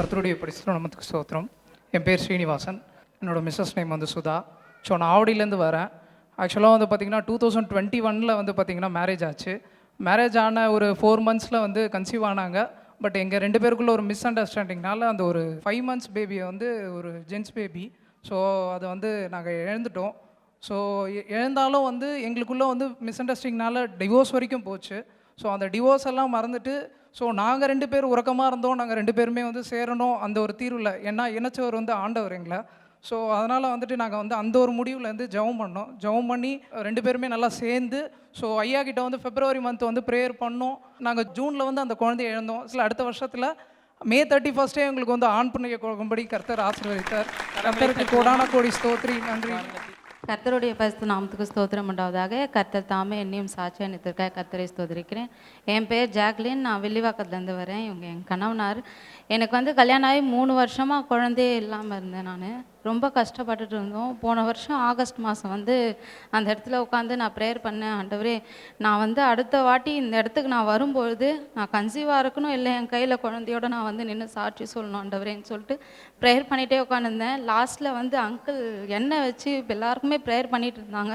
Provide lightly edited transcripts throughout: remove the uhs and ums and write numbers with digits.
கர்த்தருடைய பரிசுத்த நாமத்துக்கு ஸ்தோத்திரம். என் பேர் ஸ்ரீனிவாசன். என்னோடய மிஸ்ஸஸ் நேம் வந்து சுதா. ஸோ நான் ஆவடியிலேருந்து வரேன். ஆக்சுவலாக வந்து பார்த்திங்கன்னா 2021 வந்து பார்த்திங்கன்னா மேரேஜ் ஆச்சு. மேரேஜ் ஆன ஒரு 4 months வந்து கன்சீவ் ஆனாங்க. பட் எங்கள் 2 பேருக்குள்ள ஒரு மிஸ் அண்டர்ஸ்டாண்டிங்னால அந்த ஒரு 5 months பேபியை வந்து ஒரு ஜென்ஸ் பேபி. ஸோ அதை வந்து நாங்கள் இழந்துட்டோம். ஸோ இழந்தாலும் வந்து எங்களுக்குள்ளே வந்து மிஸ் அண்டர்ஸ்டாண்டிங்னால டிவோர்ஸ் வரைக்கும் போச்சு. ஸோ அந்த டிவோர்ஸ் எல்லாம் மறந்துட்டு ஸோ நாங்கள் 2 பேர் உறக்கமாக இருந்தோம். நாங்கள் 2 பேருமே வந்து சேரணும் அந்த ஒரு தீர்வில். ஏன்னா இணைச்சவர் வந்து ஆண்டவர் எங்களை. ஸோ அதனால் வந்துட்டு நாங்கள் வந்து அந்த ஒரு முடிவுலேருந்து ஜெபம் பண்ணோம். ஜெபம் பண்ணி 2 பேருமே நல்லா சேர்ந்து ஸோ ஐயா கிட்ட வந்து February month வந்து ப்ரேயர் பண்ணோம். நாங்கள் ஜூனில் வந்து அந்த குழந்தைய இழந்தோம். சில அடுத்த வருஷத்தில் May 31 எங்களுக்கு வந்து ஆண் பிள்ளையை கொடுக்கும்படி கர்த்தர் ஆசீர்வதித்தார். கர்த்தருக்கு கோடான கோடி ஸ்தோத்திரி, நன்றி. கர்த்தருடைய பரிசுத்த நாமத்துக்கு ஸ்தோத்திரம் உண்டாவதாக. கர்த்தர் தாமே என்னையும் சாட்சியாக நிறுத்திருக்காக கர்த்தரை ஸ்தோத்திரிக்கிறேன். என் பேர் ஜாக்லின். நான் வில்லிவாக்கத்துலேருந்து வரேன். இவங்க என் கணவனார். எனக்கு வந்து கல்யாணம் ஆகி 3 வருஷமாக குழந்தையே இல்லாமல் இருந்தேன். நான் ரொம்ப கஷ்டப்பட்டுட்டு இருந்தோம். போன வருஷம் ஆகஸ்ட் மாதம் வந்து அந்த இடத்துல உட்காந்து நான் ப்ரேயர் பண்ணேன். ஆண்டவரே, நான் வந்து அடுத்த வாட்டி இந்த இடத்துக்கு நான் வரும்பொழுது நான் கன்சீவாக இருக்கணும், இல்லை என் கையில் குழந்தையோட நான் வந்து நின்று சாட்சி சொல்லணும் ஆண்டவரேன்னு சொல்லிட்டு ப்ரேயர் பண்ணிகிட்டே உட்காந்துருந்தேன். லாஸ்ட்டில் வந்து அங்கிள் எண்ணெய் வச்சு எல்லாருக்குமே ப்ரேயர் பண்ணிகிட்டு இருந்தாங்க.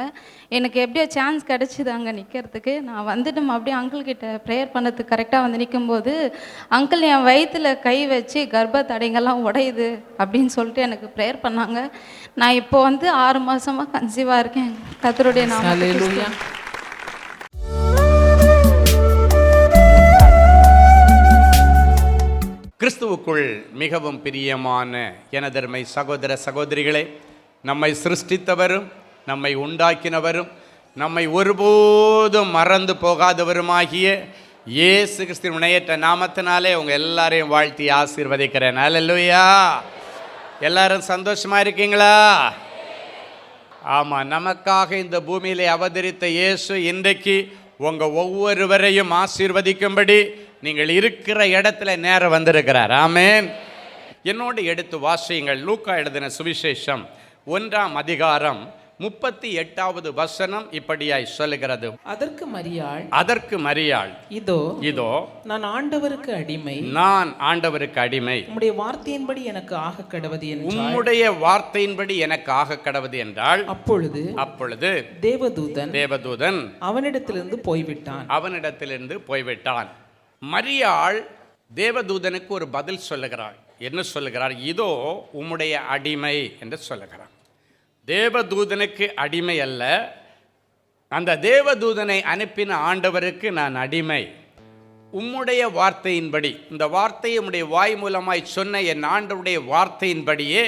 எனக்கு எப்படியோ சான்ஸ் கிடச்சிது அங்கே நிற்கிறதுக்கு. நான் வந்துட்டு அப்படியே அங்கிள் கிட்ட ப்ரேயர் பண்ணதுக்கு கரெக்டாக வந்து நிற்கும்போது அங்கிள் என் வயிற்றில் கை வச்சு கர்ப்ப தடைங்கள்லாம் உடையுது அப்படின்னு சொல்லிட்டு எனக்கு ப்ரேயர் பண்ணாங்க. நான் இப்போ வந்து 6 மாசமாக கன்சீவாக இருக்கேன். கர்த்தருடைய நாமத்துக்கு கிறிஸ்துவுக்குள் மிகவும் பிரியமான எனதருமை சகோதர சகோதரிகளே, நம்மை சிருஷ்டித்தவரும் நம்மை உண்டாக்கினவரும் நம்மை ஒருபோதும் மறந்து போகாதவருமாகிய இயேசு கிறிஸ்துவின் இணையற்ற நாமத்தினாலே உங்கள் எல்லாரையும் வாழ்த்தி ஆசீர்வதிக்கிறேன். அல்லேலூயா. எல்லாரும் சந்தோஷமாக இருக்கீங்களா? ஆமாம், நமக்காக இந்த பூமியிலே அவதரித்த இயேசு இன்றைக்கு உங்கள் ஒவ்வொருவரையும் ஆசீர்வதிக்கும்படி நீங்கள் இருக்கிற இடத்துல நேரம் வந்திருக்கிறார். ஆமென். என்னோடு எடுத்து வாசியுங்கள். லூக்கா எழுதின சுவிசேஷம் 1ஆம் அதிகாரம் 38வது வசனம் இப்படியாய் சொல்லுகிறது. அதற்கு மரியாள் இதோ நான் ஆண்டவருக்கு அடிமை, உம்முடைய வார்த்தையின்படி எனக்கு ஆக கடவது என்றாள். உம்முடைய வார்த்தையின்படி எனக்கு ஆக கடவது என்றால் அப்பொழுது தேவதூதன் அவனிடத்திலிருந்து போய்விட்டான். மரியாள் தேவதூதனுக்கு ஒரு பதில் சொல்லுகிறார். என்ன சொல்லுகிறார்? இதோ உம்முடைய அடிமை என்று சொல்லுகிறார். தேவதூதனுக்கு அடிமை அல்ல, அந்த தேவதூதனை அனுப்பின ஆண்டவருக்கு நான் அடிமை. உம்முடைய வார்த்தையின்படி, இந்த வார்த்தையை உம்முடைய வாய் மூலமாய் சொன்ன என் ஆண்டவருடைய வார்த்தையின்படியே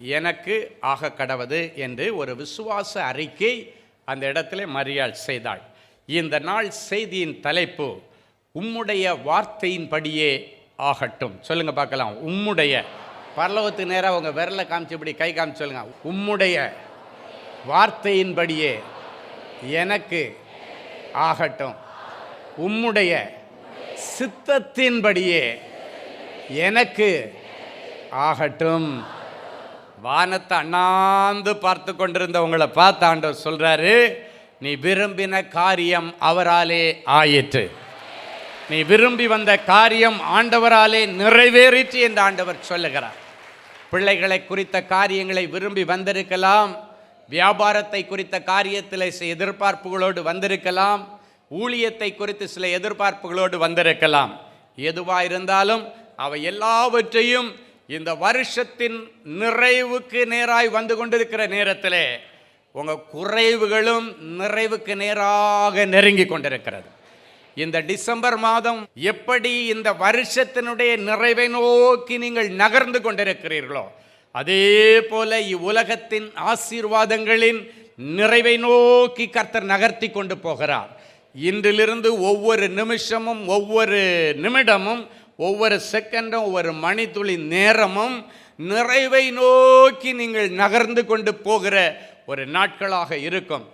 எனக்கு ஆக கடவது என்று ஒரு விசுவாச அறிக்கை அந்த இடத்துல மரியாள் செய்தாள். இந்த நாள் செய்தியின் தலைப்பு உம்முடைய வார்த்தையின்படியே ஆகட்டும். சொல்லுங்க பார்க்கலாம். உம்முடைய, பரலோகத்துக்கு நேராக உங்கள் விரலை காமிச்சு இப்படி கை காமிச்சு சொல்லுங்க. உம்முடைய வார்த்தையின்படியே எனக்கு ஆகட்டும், உம்முடைய சித்தத்தின்படியே எனக்கு ஆகட்டும். வானத்தை அண்ணாந்து பார்த்து கொண்டிருந்த உங்களை பார்த்து ஆண்டவர் சொல்றாரு, நீ விரும்பின காரியம் அவராலே ஆயிற்று. நீ விரும்பி வந்த காரியம் ஆண்டவராலே நிறைவேறிற்று என்று ஆண்டவர் சொல்லுகிறார். பிள்ளைகளை குறித்த காரியங்களை விரும்பி வந்திருக்கலாம், வியாபாரத்தை குறித்த காரியத்தில் சில எதிர்பார்ப்புகளோடு வந்திருக்கலாம், ஊழியத்தை குறித்து சில எதிர்பார்ப்புகளோடு வந்திருக்கலாம். எதுவாக இருந்தாலும் அவை எல்லாவற்றையும் இந்த வருஷத்தின் நிறைவுக்கு நேராய் வந்து கொண்டிருக்கிற நேரத்தில் உங்கள் குறைவுகளும் நிறைவுக்கு நேராக நெருங்கி கொண்டிருக்கிறது. இந்த டிசம்பர் மாதம் எப்படி இந்த வருஷத்தினுடைய நிறைவை நோக்கி நீங்கள் நகர்ந்து கொண்டிருக்கிறீர்களோ, அதே போல இவ்வுலகத்தின் ஆசீர்வாதங்களின் நிறைவை நோக்கி கர்த்தர் நகர்த்தி கொண்டு போகிறார். இன்றிலிருந்து ஒவ்வொரு நிமிஷமும், ஒவ்வொரு நிமிடமும், ஒவ்வொரு செகண்டும், ஒவ்வொரு மணித்துளி நேரமும் நிறைவை நோக்கி நீங்கள் நகர்ந்து கொண்டு போகிற ஒரு நாட்களாக இருக்கும்.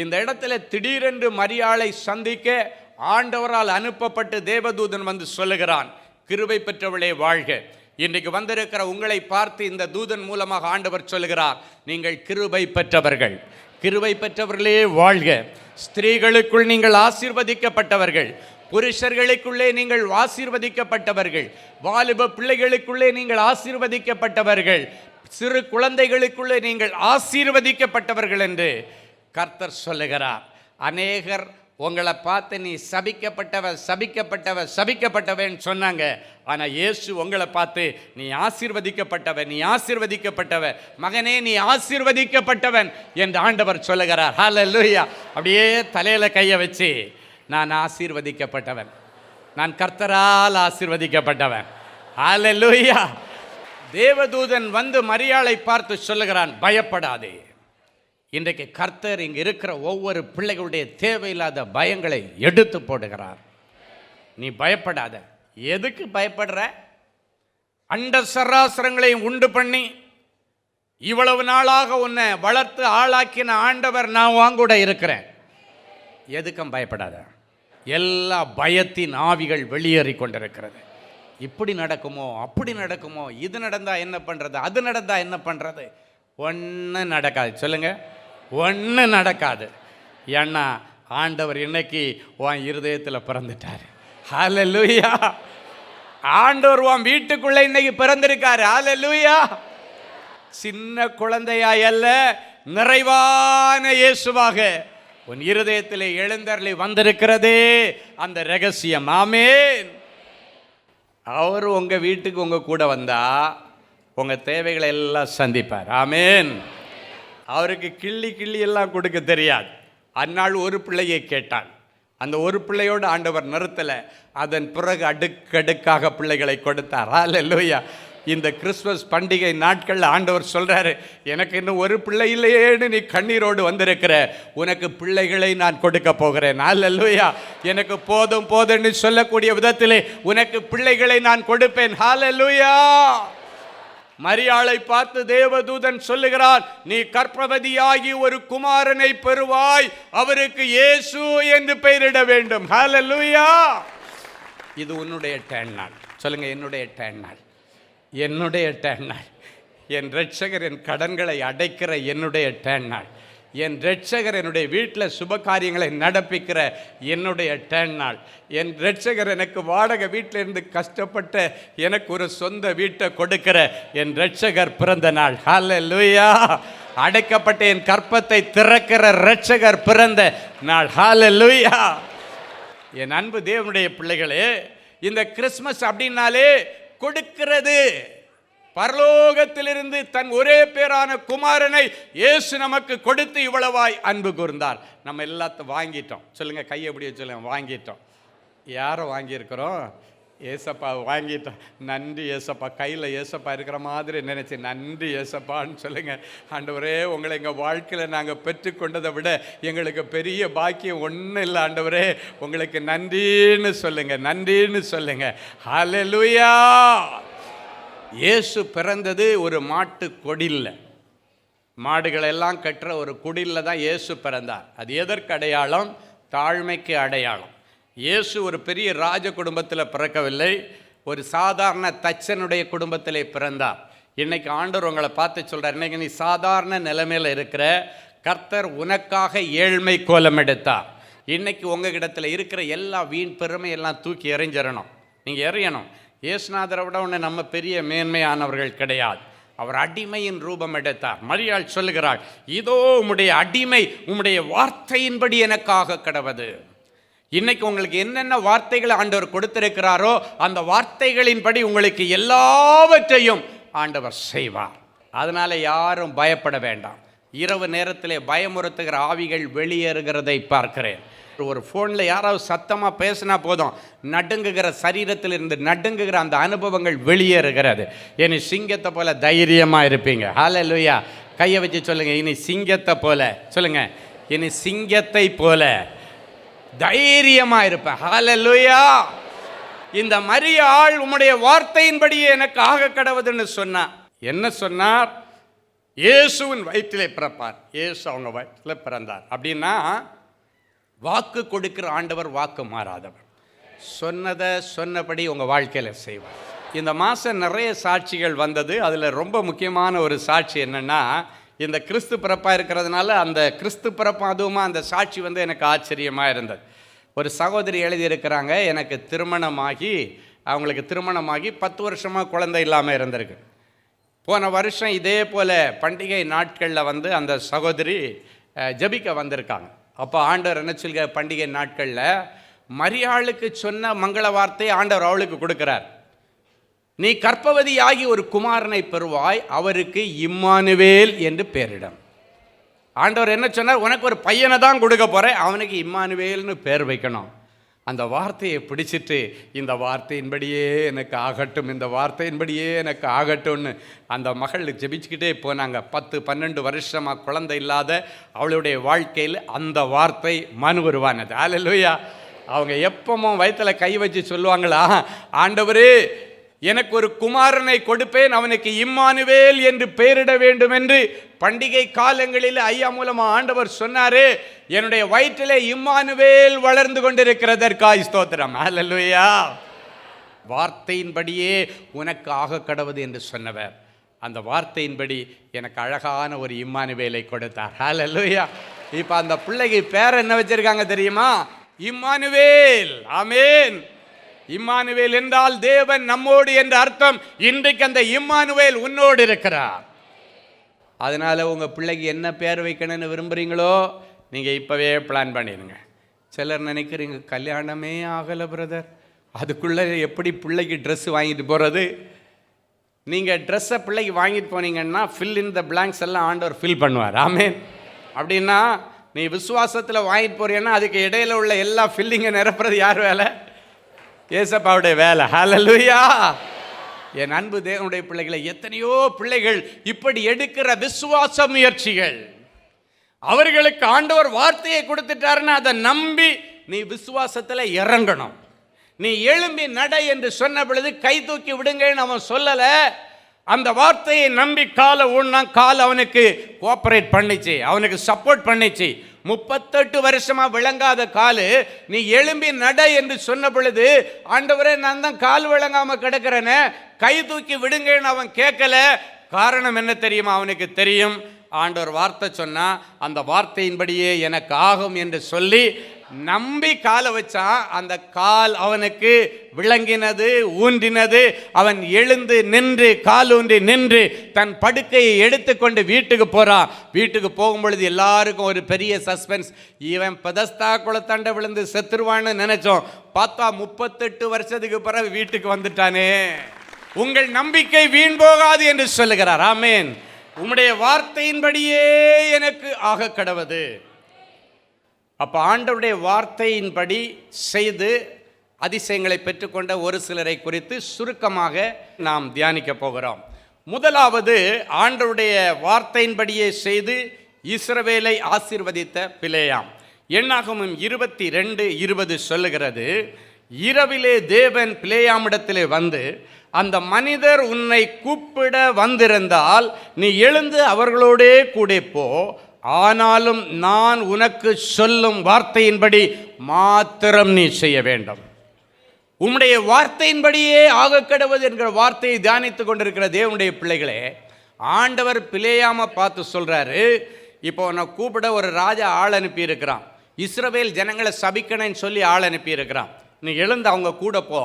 இந்த இடத்துல திடீரென்று மரியாளை சந்திக்க ஆண்டவரால் அனுப்பப்பட்டு தேவதூதன் வந்து சொல்லுகிறான், கிருபை பெற்றவளே வாழ்க. இன்றைக்கு வந்திருக்கிற உங்களை பார்த்து இந்த தூதன் மூலமாக ஆண்டவர் சொல்லுகிறார், நீங்கள் கிருபை பெற்றவர்களே வாழ்க. ஸ்திரீகளுக்குள் நீங்கள் ஆசீர்வதிக்கப்பட்டவர்கள், புருஷர்களுக்குள்ளே நீங்கள் ஆசீர்வதிக்கப்பட்டவர்கள், வாலிப பிள்ளைகளுக்குள்ளே நீங்கள் ஆசீர்வதிக்கப்பட்டவர்கள், சிறு குழந்தைகளுக்குள்ளே நீங்கள் ஆசீர்வதிக்கப்பட்டவர்கள் என்று கர்த்தர் சொல்லுகிறார். அநேகர் உங்களை பார்த்து நீ சபிக்கப்பட்டவன் சொன்னாங்க. ஆனால் இயேசு உங்களை பார்த்து நீ ஆசீர்வதிக்கப்பட்டவன் மகனே, நீ ஆசீர்வதிக்கப்பட்டவன் என்று ஆண்டவர் சொல்லுகிறார். ஹல்லேலூயா. அப்படியே தலையில் கையை வச்சு, நான் ஆசீர்வதிக்கப்பட்டவன், நான் கர்த்தரால் ஆசீர்வதிக்கப்பட்டவன். ஹல்லேலூயா. தேவதூதன் வந்து மரியாளை பார்த்து சொல்லுகிறான், பயப்படாதே. இன்றைக்கு கர்த்தர் இங்கே இருக்கிற ஒவ்வொரு பிள்ளைகளுடைய தேவையில்லாத பயங்களை எடுத்து போடுகிறார். நீ பயப்படாத. எதுக்கு பயப்படுற? அண்ட சராசரங்களையும் உண்டு பண்ணி இவ்வளவு நாளாக உன்னை வளர்த்து ஆளாக்கின ஆண்டவர் நான் வாங்கூட இருக்கிறேன். எதுக்கும் பயப்படாத. எல்லா பயத்தின் ஆவிகள் வெளியேறி கொண்டிருக்கிறது. இப்படி நடக்குமோ, அப்படி நடக்குமோ, இது நடந்தால் என்ன பண்ணுறது, அது நடந்தால் என்ன பண்ணுறது? ஒன்றும் நடக்காது. சொல்லுங்க, ஒன்றும் நடக்காது. ஏன்னா ஆண்டவர் இன்னைக்கு உன் இருதயத்தில் பிறந்துட்டார். ஹல்லேலூயா. ஆண்டவர் உன் வீட்டுக்குள்ளே இன்னைக்கு பிறந்திருக்காரு. ஹல்லேலூயா. சின்ன குழந்தையாய் அல்ல, நிறைவான இயேசுவாக உன் இருதயத்தில் எழுந்தருளி வந்திருக்கிறதே அந்த ரகசியம். ஆமென். அவர் உங்கள் வீட்டுக்கு உங்கள் கூட வந்தால் உங்கள் தேவைகளை எல்லாம் சந்திப்பார். ஆமென். அவருக்கு கிள்ளி எல்லாம் கொடுக்க தெரியாது. அந்நாள் ஒரு பிள்ளையை கேட்டான். அந்த ஒரு பிள்ளையோடு ஆண்டவர் நிறுத்தலை. அதன் பிறகு அடுக்கடுக்காக பிள்ளைகளை கொடுத்தார். ஹல்லேலூயா. இந்த கிறிஸ்மஸ் பண்டிகை நாட்களில் ஆண்டவர் சொல்கிறாரு, எனக்கு இன்னும் ஒரு பிள்ளை இல்லையேன்னு நீ கண்ணீரோடு வந்திருக்கிற, உனக்கு பிள்ளைகளை நான் கொடுக்க போகிறேன். ஹல்லேலூயா. எனக்கு போதும்னு சொல்லக்கூடிய விதத்திலே உனக்கு பிள்ளைகளை நான் கொடுப்பேன். ஹல்லேலூயா. மரியாளை பார்த்து தேவதூதன் சொல்லுகிறார், நீ கர்ப்பவதியாகி ஒரு குமாரனை பெறுவாய், அவருக்கு இயேசு என்று பெயரிட வேண்டும். ஹல்லேலூயா. இது உன்னுடைய டேன் நாள். சொல்லுங்க, என்னுடைய டேன் நாள். என்னுடைய டேன் நாள். என் இரட்சகர் என் கடன்களை அடைக்கிற என்னுடைய டேன் நாள். என் இரட்சகர் என்னுடைய வீட்டில் சுப காரியங்களை நடப்பிக்கிற என்னுடைய டேன் நாள். என் இரட்சகர் எனக்கு வாடகை வீட்டில் இருந்து கஷ்டப்பட்ட எனக்கு ஒரு சொந்த வீட்டை கொடுக்கிற என் இரட்சகர் பிறந்த நாள். ஹல்லேலூயா. அடைக்கப்பட்ட என் கற்பத்தை திறக்கிற இரட்சகர் பிறந்த நாள். ஹல்லேலூயா. என் அன்பு தேவனுடைய பிள்ளைகளே, இந்த கிறிஸ்மஸ் அப்படின்னாலே கொடுக்கிறது. பரலோகத்திலிருந்து தன் ஒரே பேரான குமாரனை இயேசு நமக்கு கொடுத்து இவ்வளவாய் அன்பு கூர்ந்தார். நம்ம எல்லாத்தையும் வாங்கிட்டோம். சொல்லுங்க, கையை எப்படி சொல்லுங்க, வாங்கிட்டோம். யாரை வாங்கியிருக்கிறோம்? ஏசப்பா வாங்கிட்டோம். நன்றி ஏசப்பா. கையில் ஏசப்பா இருக்கிற மாதிரி நினைச்சு நன்றி ஏசப்பான்னு சொல்லுங்க. ஆண்டவரே, உங்களை எங்கள் வாழ்க்கையில் நாங்கள் பெற்றுக்கொண்டதை விட எங்களுக்கு பெரிய பாக்கியம் ஒன்றும் இல்லை. ஆண்டவரே, உங்களுக்கு நன்றின்னு சொல்லுங்க, நன்றின்னு சொல்லுங்க. ஹல்லேலூயா. இயேசு பிறந்தது ஒரு மாட்டு கொடியில், மாடுகளெல்லாம் கட்டுற ஒரு குடியில் தான் இயேசு பிறந்தார். அது எதற்கு அடையாளம்? தாழ்மைக்கு அடையாளம். இயேசு ஒரு பெரிய ராஜ குடும்பத்தில் பிறக்கவில்லை, ஒரு சாதாரண தச்சனுடைய குடும்பத்திலே பிறந்தார். இன்னைக்கு ஆண்டவர் உங்களை பார்த்து சொல்கிறார், இன்னைக்கு நீ சாதாரண நிலைமையில் இருக்கிற, கர்த்தர் உனக்காக ஏழ்மை கோலம் எடுத்தார். இன்னைக்கு உங்ககிடத்தில் இருக்கிற எல்லா வீண் பெருமையெல்லாம் தூக்கி எறிஞ்சிடணும். நீங்கள் எறியணும். இயேசுநாதரை விட ஒன்று நம்ம பெரிய மேன்மையானவர்கள் கிடையாது. அவர் அடிமையின் ரூபம் எடுத்தார். மரியாள் சொல்லுகிறாள், இதோ உம்முடைய அடிமை உம்முடைய வார்த்தையின்படி எனக்காக கடவது. இன்னைக்கு உங்களுக்கு என்னென்ன வார்த்தைகளை ஆண்டவர் கொடுத்திருக்கிறாரோ அந்த வார்த்தைகளின்படி உங்களுக்கு எல்லாவற்றையும் ஆண்டவர் செய்வார். அதனால யாரும் பயப்பட வேண்டாம். இரவு நேரத்திலே பயமுறுத்துகிற ஆவிகள் வெளியேறுகிறதை பார்க்கிறேன். ஒரு ஃபோனில் யாராவது சத்தமாக பேசினா போதும், நடுங்குகிற சரீரத்திலிருந்து நடுங்குகிற அந்த அனுபவங்கள் வெளியேறுகிறது. இனி சிங்கத்தை போல தைரியமாக இருப்பீங்க. ஹல்லேலூயா. கையை வச்சு சொல்லுங்க, இனி சிங்கத்தை போல சொல்லுங்க, இனி சிங்கத்தை போல தைரியமாக இருப்பேன். ஹல்லேலூயா. இந்த மரியாள் உம்முடைய வார்த்தையின்படியே எனக்கு ஆக கடவுதுன்னு சொன்னார். என்ன சொன்னார்? இயேசுவின் வயிற்றிலே பிறப்பார். இயேசு அவங்க வயிற்றில் பிறந்தார். அப்படின்னா வாக்கு கொடுக்கிற ஆண்டவர் வாக்கு மாறாதவர். சொன்னதை சொன்னபடி உங்கள் வாழ்க்கையில் செய்வார். இந்த மாதம் நிறைய சாட்சிகள் வந்தது. அதில் ரொம்ப முக்கியமான ஒரு சாட்சி என்னென்னா, இந்த கிறிஸ்து பிறப்பாக இருக்கிறதுனால அந்த கிறிஸ்து பிறப்பு அதுவுமா அந்த சாட்சி வந்து எனக்கு ஆச்சரியமாக இருந்தது. ஒரு சகோதரி எழுதியிருக்கிறாங்க, எனக்கு அவங்களுக்கு திருமணமாகி 10 வருஷமாக குழந்தை இல்லாமல் இருந்திருக்கு. போன வருஷம் இதே போல் பண்டிகை நாட்களில் அந்த சகோதரி ஜெபிக்க வந்திருக்காங்க. அப்போ ஆண்டவர் என்ன சொல்கிற, பண்டிகை நாட்களில் மரியாளுக்கு சொன்ன மங்கள வார்த்தை ஆண்டவர் அவளுக்கு கொடுக்குறார். நீ கர்ப்பவதியாகி ஒரு குமாரனை பெறுவாய், அவருக்கு இம்மானுவேல் என்று பெயரிடும். ஆண்டவர் என்ன சொன்னார், உனக்கு ஒரு பையனை தான் கொடுக்க போகிறேன், அவனுக்கு இம்மானுவேல்னு பேர் வைக்கணும். அந்த வார்த்தையை பிடிச்சிட்டு இந்த வார்த்தையின்படியே எனக்கு ஆகட்டும், இந்த வார்த்தையின்படியே எனக்கு ஆகட்டும்னு அந்த மகள் ஜெபிச்சுக்கிட்டே போனாங்க. 10-12 வருஷமாக குழந்தை இல்லாத அவளுடைய வாழ்க்கையில் அந்த வார்த்தை மனுவுருவானது. அல்லேலூயா. அவங்க எப்பவும் வயிற்றில் கை வச்சு சொல்லுவாங்களா, ஆண்டவரே எனக்கு ஒரு குமாரனை கொடுப்பேன், அவனுக்கு இம்மானுவேல் என்று பெயரிட வேண்டும் என்று பண்டிகை காலங்களில் ஐயா மூலமாக ஆண்டவர் சொன்னாரே. என்னுடைய வயிற்றிலே இம்மானுவேல் வளர்ந்து கொண்டிருக்கிறதற்காய் ஸ்தோத்திரம். அல்லேலூயா. வார்த்தையின்படியே உனக்கு ஆக கடவுது என்று சொன்னவர் அந்த வார்த்தையின்படி எனக்கு அழகான ஒரு இம்மானுவேலை கொடுத்தார். அல்லேலூயா. இப்போ அந்த பிள்ளைக்கு பேர் என்ன வச்சிருக்காங்க தெரியுமா? இம்மானுவேல். ஆமென். இம்மானுவேல் என்றால் தேவன் நம்மோடு என்ற அர்த்தம். இன்றைக்கு அந்த இம்மானுவேல் உன்னோடு இருக்கிறார். அதனால உங்க பிள்ளைக்கு என்ன பேர் வைக்கணும்னு விரும்புறீங்களோ நீங்க இப்பவே பிளான் பண்ணிடுங்க. சிலர் நினைக்கிறீங்க, கல்யாணமே ஆகலை பிரதர், அதுக்குள்ள எப்படி பிள்ளைக்கு ட்ரெஸ் வாங்கிட்டு போறது? நீங்க ட்ரெஸ்ஸை பிள்ளைக்கு வாங்கிட்டு போனீங்கன்னா ஃபில் இன் த பிளாங்க்ஸ் எல்லாம் ஆண்டவர் ஃபில் பண்ணுவார். ஆமென். அப்படின்னா நீ விசுவாசத்தில் வாங்கிட்டு போறீங்கன்னா அதுக்கு இடையில உள்ள எல்லா ஃபில்லிங்கை நிரப்புறது யார் வேலை? ஏசப்பாவுடைய வேலை. ஹல்லேலூயா. என் அன்பு தேவனுடைய பிள்ளைகளை, எத்தனையோ பிள்ளைகள் இப்படி எடுக்கிற விசுவாச முயற்சிகள், அவர்களுக்கு ஆண்டவர் வார்த்தையை கொடுத்துட்டாருன்னா அதை நம்பி நீ விசுவாசத்தில் இறங்கணும். நீ எழும்பி நட என்று சொன்ன பொழுது கை தூக்கி விடுங்கன்னு அவன் சொல்லலை. அந்த வார்த்தையை நம்பி காலை ஊன்னா கால் அவனுக்கு கோஆபரேட் பண்ணிச்சு, அவனுக்கு சப்போர்ட் பண்ணிச்சு. 38 வருஷமா விளங்காத காலு நீ எழும்பி நட என்று சொன்ன பொழுது, ஆண்டவரே நான் தான் கால் விளங்காம கிடக்கிறேன்னு கை தூக்கி விடுங்கன்னு அவன் கேட்கல. காரணம் என்ன தெரியுமா? அவனுக்கு தெரியும், ஆண்டவர் வார்த்தை சொன்னா அந்த வார்த்தையின்படியே எனக்கு ஆகும் என்று சொல்லி நம்பி காலை வச்சான். அந்த கால் அவனுக்கு விளங்கினது, ஊன்றினது. அவன் எழுந்து நின்று, கால் ஊன்றி நின்று தன் படுக்கையை எடுத்துக்கொண்டு வீட்டுக்கு போறான். வீட்டுக்கு போகும் பொழுது எல்லாருக்கும் ஒரு பெரிய சஸ்பென்ஸ். இவன் பெதஸ்தா குளத்தாண்ட விழுந்து செத்துருவான்னு நினைச்சோம். பார்த்தா 38 வருஷத்துக்கு பிறகு வீட்டுக்கு வந்துட்டானே. உங்கள் நம்பிக்கை வீண் போகாது என்று சொல்லுகிறார். ஆமென். உம்முடைய வார்த்தையின்படியே எனக்கு ஆக கடவது. அப்ப ஆண்டவருடைய வார்த்தையின்படி செய்து அதிசயங்களை பெற்றுக்கொண்ட ஒரு சிலரை குறித்து சுருக்கமாக நாம் தியானிக்க போகிறோம். முதலாவது, ஆண்டவருடைய வார்த்தையின்படியே செய்து இஸ்ரவேலை ஆசீர்வதித்த பிலேயாம். என்னாகமம் 22:20 சொல்லுகிறது, இரவிலே தேவன் பிலேயாமிடத்திலே வந்து, அந்த மனிதர் உன்னை கூப்பிட வந்திருந்தால் நீ எழுந்து அவர்களோடே கூட போ, ஆனாலும் நான் உனக்கு சொல்லும் வார்த்தையின்படி மாத்திரம் நீ செய்ய வேண்டும். உம்முடைய வார்த்தையின்படியே ஆக கடவுது என்கிற வார்த்தையை தியானித்துக் கொண்டிருக்கிற தேவனுடைய பிள்ளைகளே, ஆண்டவர் பிலேயாம பார்த்து சொல்றாரு, இப்போ உன்னை கூப்பிட ஒரு ராஜா ஆள் அனுப்பி இருக்கிறான், இஸ்ரவேல் ஜனங்களை சபிக்கணும்னு சொல்லி ஆள் அனுப்பி இருக்கிறான். நீ எழுந்து அவங்க கூட போ,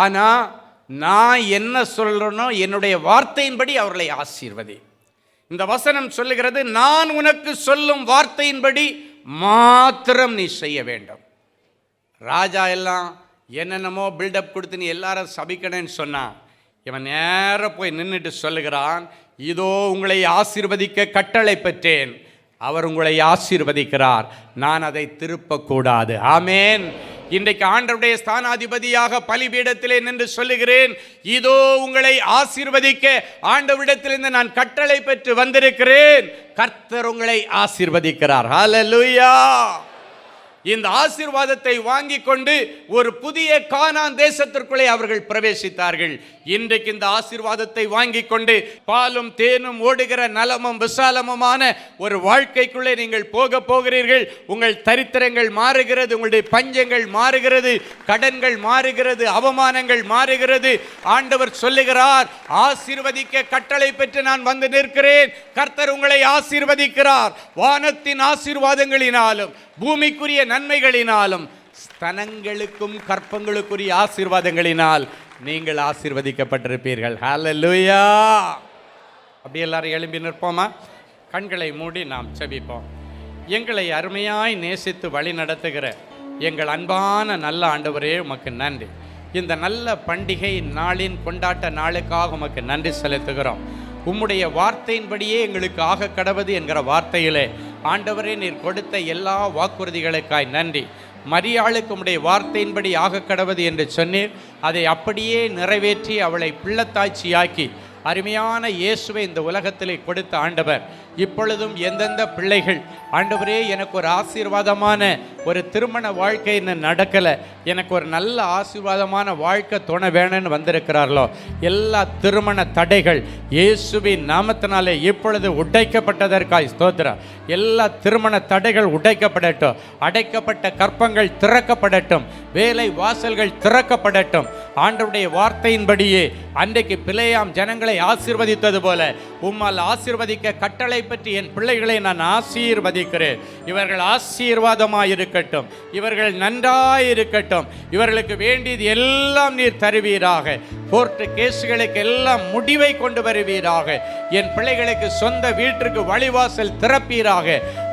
ஆனா நான் என்ன சொல்றேனோ என்னுடைய வார்த்தையின்படி அவர்களை ஆசீர்வதி. இந்த வசனம் சொல்லுகிறது, நான் உனக்கு சொல்லும் வார்த்தையின்படி மாத்திரம் நீ செய்ய வேண்டும். ராஜா எல்லாம் என்னென்னமோ பில்டப் கொடுத்து நீ எல்லாரும் சபிக்கணும்னு சொன்னான். இவன் நேர போய் நின்றுட்டு சொல்லுகிறான், இதோ உங்களை ஆசீர்வதிக்க கட்டளை பெற்றேன், அவர் உங்களை ஆசீர்வதிக்கிறார், நான் அதை திருப்பக்கூடாது. ஆமென். இன்றைக்கு ஆண்டவருடைய ஸ்தானாதிபதியாக பலிபீடத்திலே நின்று சொல்லுகிறேன், இதோ உங்களை ஆசீர்வதிக்க ஆண்டவரிடத்திலிருந்து நான் கட்டளை பெற்று வந்திருக்கிறேன், கர்த்தர் உங்களை ஆசீர்வதிக்கிறார். ஹல்லேலூயா. இந்த ஆசீர்வாதத்தை வாங்கி கொண்டு ஒரு புதிய கானான் தேசத்திற்குள்ளே அவர்கள் பிரவேசித்தார்கள். இன்றைக்கு இந்த ஆசீர்வாதத்தை வாங்கி கொண்டு பாலும் தேனும் ஓடுகிற நலமும் விசாலமுமான ஒரு வாழ்க்கைக்குள்ளே நீங்கள் போக போகிறீர்கள். உங்கள் தரித்திரங்கள் மாறுகிறது, உங்களுடைய பஞ்சங்கள் மாறுகிறது, கடன்கள் மாறுகிறது, அவமானங்கள் மாறுகிறது. ஆண்டவர் சொல்லுகிறார், ஆசீர்வதிக்க கட்டளை பெற்று நான் வந்து நிற்கிறேன், கர்த்தர் உங்களை ஆசீர்வதிக்கிறார். வானத்தின் ஆசீர்வாதங்களினாலும் பூமிக்குரிய நன்மைகளினாலும் ஸ்தனங்களுக்கும் கற்பங்களுக்குரிய ஆசீர்வாதங்களினால் நீங்கள் ஆசீர்வதிக்கப்பட்டிருப்பீர்கள். ஹல்லேலூயா. அப்படி எல்லாரும் எழும்பி நிற்போமா? கண்களை மூடி நாம் செபிப்போம். எங்களை அருமையாய் நேசித்து வழி நடத்துகிற எங்கள் அன்பான நல்ல ஆண்டவரே, உமக்கு நன்றி. இந்த நல்ல பண்டிகை நாளின் கொண்டாட்ட நாளுக்காக உமக்கு நன்றி செலுத்துகிறோம். உம்முடைய வார்த்தையின்படியே எங்களுக்கு ஆக கடவது என்கிற வார்த்தையிலே ஆண்டவரே நீர் கொடுத்த எல்லா வாக்குறுதிகளுக்காய் நன்றி. மரியாளுக்கு உம்முடைய வார்த்தையின்படி ஆக கடவது என்று சொன்னீர். அதை அப்படியே நிறைவேற்றி அவளை பிள்ளைத்தாய்ச்சியாக்கி அருமையான இயேசுவை இந்த உலகத்திலே கொடுத்த ஆண்டவர், இப்பொழுதும் எந்தெந்த பிள்ளைகள் ஆண்டவரே எனக்கு ஒரு ஆசீர்வாதமான ஒரு திருமண வாழ்க்கை இன்னும் நடக்கலை, எனக்கு ஒரு நல்ல ஆசீர்வாதமான வாழ்க்கை துணை வேணும்னு வந்திருக்கிறார்களோ, எல்லா திருமண தடைகள் இயேசுவின் நாமத்தினாலே இப்பொழுது உடைக்கப்பட்டதற்காய் ஸ்தோத்திரம். எல்லா திருமண தடைகள் உடைக்கப்படட்டும், அடைக்கப்பட்ட கற்பங்கள் திறக்கப்படட்டும், வேலை வாசல்கள் திறக்கப்படட்டும். ஆண்டவருடைய வார்த்தையின்படியே அன்றைக்கு பிழையாம் ஜனங்களை ஆசீர்வதித்தது போல உம்மால் ஆசீர்வதிக்க கட்டளை பற்றி என் பிள்ளைகளை நான் ஆசீர்வதிக்கிறேன். இவர்கள் ஆசீர்வாதமாயிருக்கட்டும், இவர்கள் நன்றாயிருக்கட்டும், இவர்களுக்கு வேண்டியது எல்லாம் நீர் தருவீராக. கோர்ட்டு கேஸுகளுக்கு எல்லாம் முடிவை கொண்டு வருவீராக. என் பிள்ளைகளுக்கு சொந்த வீட்டிற்கு வழிவாசல் திறப்பீராக.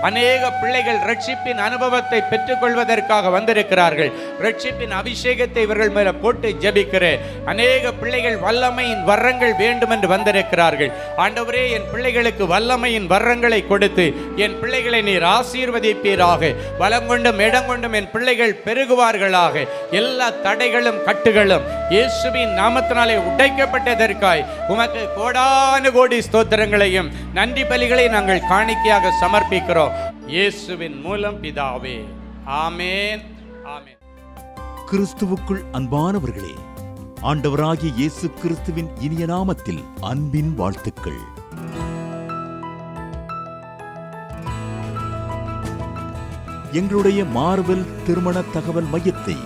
அநேக பிள்ளைகள் ரட்சிப்பின் அனுபவத்தை பெற்றுக்கொள்வதற்காக வந்திருக்கிறார்கள். ரட்சிப்பின் அபிஷேகத்தை இவர்கள் மேல போட்டு ஜெபிக்கிறேன். அநேக பிள்ளைகள் வல்லமையின் வரங்கள் வேண்டும் என்று வந்திருக்கிறார்கள். ஆண்டவரே, என் பிள்ளைகளுக்கு வல்லமையின் வரங்களை கொடுத்து என் பிள்ளைகளை நீர் ஆசீர்வதிப்பீராக. வலங்கொண்டும் இடங்கொண்டும் என் பிள்ளைகள் பெருகுவார்களாக. எல்லா தடைகளும் கட்டுகளும் இயேசுவின் நாமத்தினாலே உடைக்கப்பட்டதற்காய் உமக்கு கோடானு கோடி ஸ்தோத்திரங்களையும் நன்றி பலிகளை நாங்கள் காணிக்கையாக சமர்ப்பிக்கிறோம். இயேசுவின் மூலம் பிதாவே, ஆமென், ஆமென். கிறிஸ்துவுக்குள் அன்பானவர்களே, ஆண்டவராகிய இயேசு கிறிஸ்துவின் இனிய நாமத்தில் அன்பின் வாழ்த்துக்கள். எங்களுடைய மார்வெல் திருமண தகவல் மையத்தை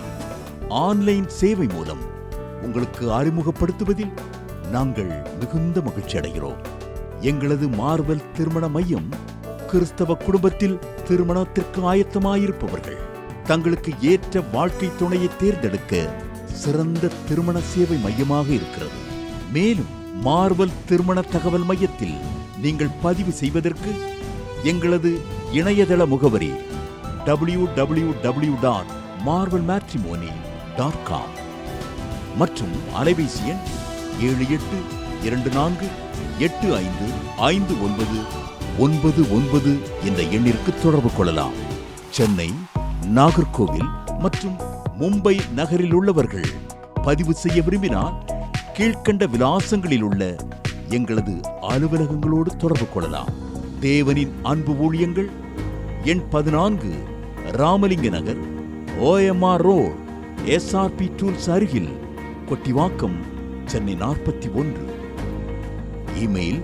ஆன்லைன் சேவை மூலம் உங்களுக்கு அறிமுகப்படுத்துவதில் நாங்கள் மிகுந்த மகிழ்ச்சி அடைகிறோம். எங்களது மார்வெல் திருமண மையம் கிறிஸ்தவ குடும்பத்தில் திருமணத்திற்கு ஆயத்தமாயிருப்பவர்கள் தங்களுக்கு ஏற்ற வாழ்க்கை துணையை தேர்ந்தெடுக்க சிறந்த திருமண சேவை மையமாக இருக்கிறது. மேலும் மார்வெல் திருமண தகவல் மையத்தில் நீங்கள் பதிவு செய்வதற்கு எங்களது இணையதள முகவரி www.marvelmatrimony.com மற்றும் அலைபேசி எண் 7824855999 என்ற எண்ணிற்கு தொடர்பு கொள்ளலாம். சென்னை, நாகர்கோவில் மற்றும் மும்பை நகரில் உள்ளவர்கள் பதிவு செய்ய விரும்பினால் கீழ்க்கண்ட விலாசங்களில் உள்ள எங்களது அலுவலகங்களோடு தொடர்பு கொள்ளலாம். தேவனின் அன்பு ஊழியங்கள் எண் 14, ராமலிங்க நகர், OMR ரோட், SRP டூல்ஸ் அருகில், கொட்டிவாக்கம், சென்னை 41. Email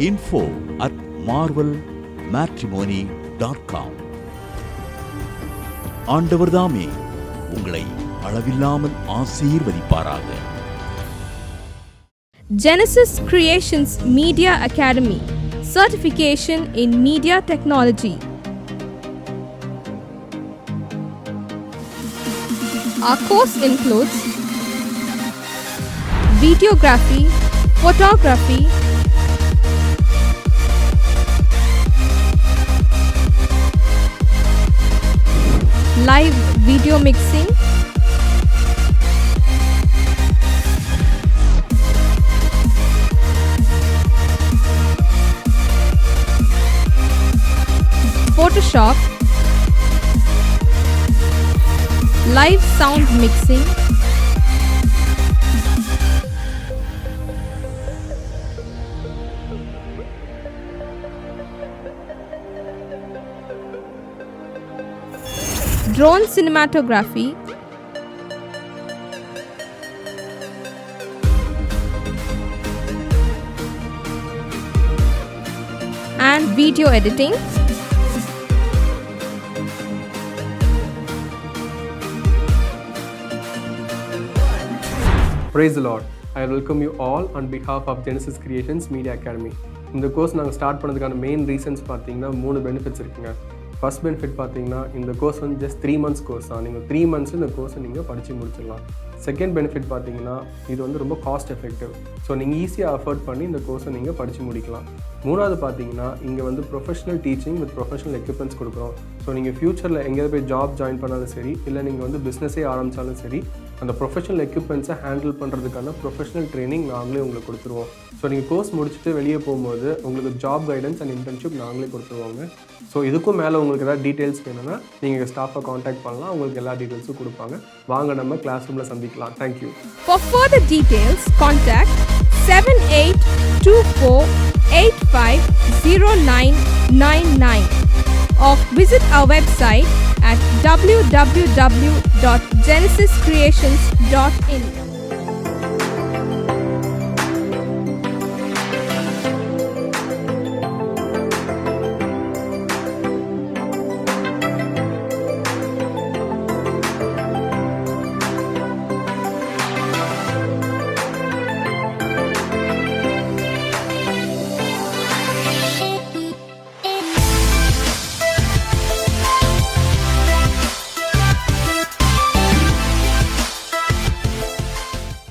info@marvelmatrimony.com. ஆண்டவர்தாமே உங்களை அளவில்லாமல் ஆசீர்வதிப்பாராக. Genesis Creations Media Academy, certification in media technology. Our course includes videography, photography, live video mixing, Photoshop, live sound mixing, drone cinematography, and video editing. Praise the Lord. I welcome you all on behalf of Genesis Creations Media Academy. இந்த course நாங்கள் start பண்ணதுக்கான main reasons பார்த்தீங்கன்னா 3 benefits இருக்குங்க. First benefit பார்த்தீங்கன்னா இந்த course வந்து just 3 months course தான். நீங்கள் 3 months இந்த கோர்ஸை நீங்கள் படித்து முடிச்சிடலாம். செகண்ட் பெனிஃபிட் பார்த்தீங்கன்னா இது வந்து ரொம்ப காஸ்ட் எஃபெக்டிவ். ஸோ நீங்கள் ஈஸியாக அஃபோர்ட் பண்ணி இந்த கோர்ஸை நீங்கள் படித்து முடிக்கலாம். மூணாவது பார்த்தீங்கன்னா இங்கே வந்து professional teaching with professional equipments கொடுக்குறோம். ஸோ நீங்கள் ஃப்யூச்சரில் எங்கேயாவது போய் ஜாப் ஜாயின் பண்ணாலும் சரி, இல்லை நீங்கள் வந்து பிஸ்னஸே ஆரம்பித்தாலும் சரி, அந்த ப்ரொஃபஷனல் எக்யூப்மெண்ட்ஸை ஹேண்டில் பண்ணுறதுக்கான ப்ரொஃபஷனல் ட்ரைனிங் நாங்களே உங்களுக்கு கொடுத்துருவோம். ஸோ நீங்கள் கோர்ஸ் முடிச்சுட்டு வெளியே போகும்போது உங்களுக்கு ஜாப் கைடன்ஸ் அண்ட் இன்டர்ன்ஷிப் நாங்களே கொடுத்துருவாங்க. ஸோ இதுக்கும் மேலே உங்களுக்கு ஏதாவது டீட்டெயில்ஸ் வேணும்னா நீங்கள் ஸ்டாஃபை காண்டாக்ட் பண்ணலாம். உங்களுக்கு எல்லா டீட்டெயில்ஸும் கொடுப்பாங்க. வாங்க நம்ம கிளாஸ் ரூமில் சந்திக்கலாம். Thank you. For further details, contact 7824850999 or visit our website at www.genesiscreations.in.